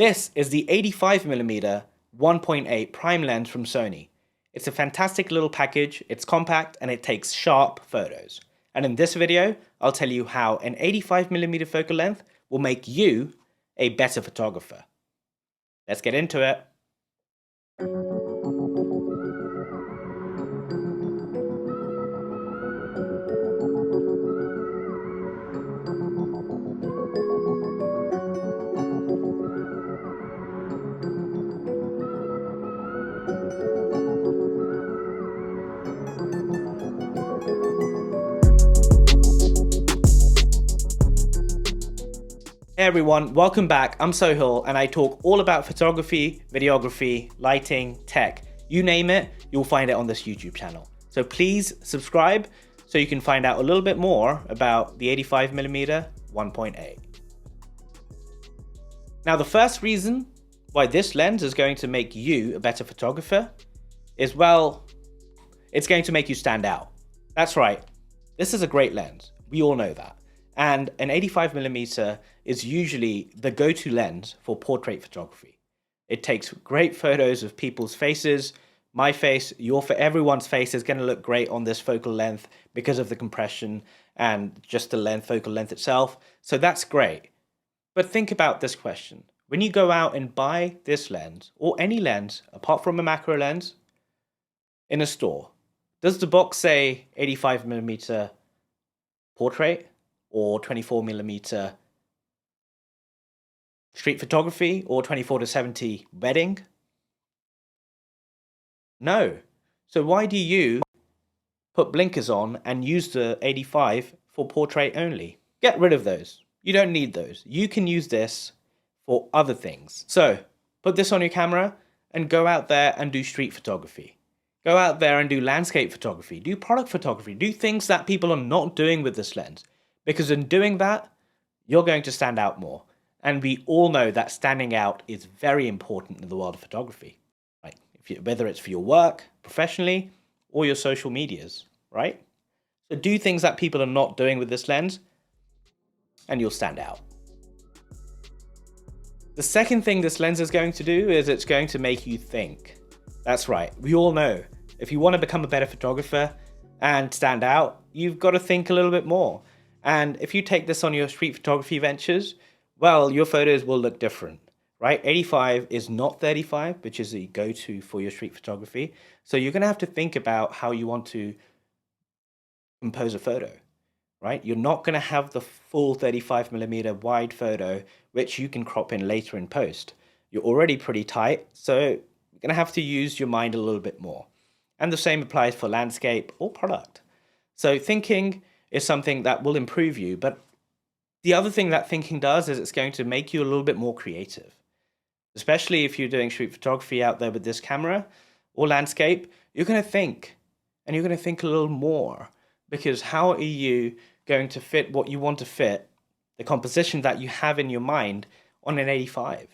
This is the 85mm 1.8 prime lens from Sony. It's a fantastic little package, it's compact, and it takes sharp photos. And in this video, I'll tell you how an 85mm focal length will make you a better photographer. Let's get into it. Hey everyone, welcome back. I'm Sohail and I talk all about photography, videography, lighting, tech. You name it, you'll find it on this YouTube channel. So please subscribe so you can find out a little bit more about the 85mm 1.8. Now the first reason why this lens is going to make you a better photographer is, well, it's going to make you stand out. That's right, this is a great lens. We all know that. And an 85mm is usually the go-to lens for portrait photography. It takes great photos of people's faces. My face, everyone's face is going to look great on this focal length because of the compression and just the focal length itself. So that's great. But think about this question. When you go out and buy this lens, or any lens apart from a macro lens, in a store, does the box say 85mm portrait? Or 24mm street photography, or 24-70 wedding? No. So why do you put blinkers on and use the 85 for portrait only? Get rid of those. You don't need those. You can use this for other things. So put this on your camera and go out there and do street photography. Go out there and do landscape photography, do product photography, do things that people are not doing with this lens. Because in doing that, you're going to stand out more. And we all know that standing out is very important in the world of photography, right? Whether it's for your work, professionally, or your social medias, right? So do things that people are not doing with this lens, and you'll stand out. The second thing this lens is going to do is it's going to make you think. That's right, we all know, if you want to become a better photographer and stand out, you've got to think a little bit more. And if you take this on your street photography ventures, well, your photos will look different, right? 85 is not 35, which is the go-to for your street photography. So you're going to have to think about how you want to compose a photo, right? You're not going to have the full 35mm wide photo, which you can crop in later in post. You're already pretty tight, so you're going to have to use your mind a little bit more. And the same applies for landscape or product. So thinking is something that will improve you, but the other thing that thinking does is it's going to make you a little bit more creative. Especially if you're doing street photography out there with this camera or landscape, you're going to think, and you're going to think a little more, because how are you going to fit what you want to fit, the composition that you have in your mind, on an 85?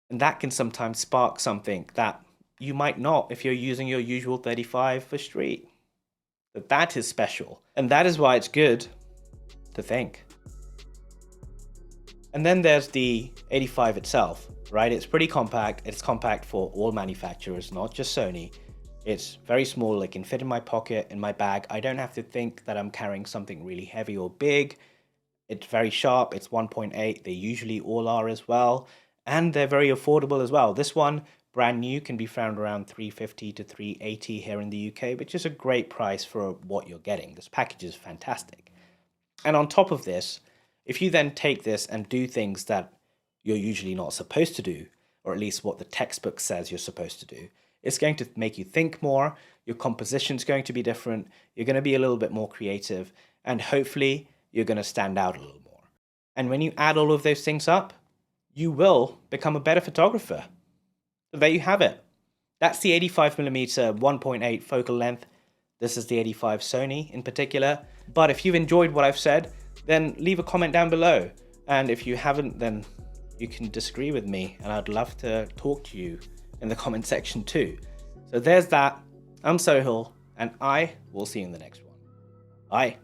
And that can sometimes spark something that you might not if you're using your usual 35 for street. But that is special, and that is why it's good to think. And then there's the 85 itself, right? It's pretty compact. It's compact for all manufacturers, not just Sony. It's very small. It can fit in my pocket, in my bag. I don't have to think that I'm carrying something really heavy or big. It's very sharp. It's 1.8. They usually all are as well. And they're very affordable as well. This one, brand new, can be found around $350 to $380 here in the UK, which is a great price for what you're getting. This package is fantastic. And on top of this, if you then take this and do things that you're usually not supposed to do, or at least what the textbook says you're supposed to do, it's going to make you think more, your composition's going to be different, you're going to be a little bit more creative, and hopefully you're going to stand out a little more. And when you add all of those things up, you will become a better photographer. So there you have it. That's the 85mm 1.8 focal length. This is the 85 Sony in particular. But if you've enjoyed what I've said, then leave a comment down below. And if you haven't, then you can disagree with me, and I'd love to talk to you in the comment section too. So there's that. I'm Sohail, and I will see you in the next one. Bye.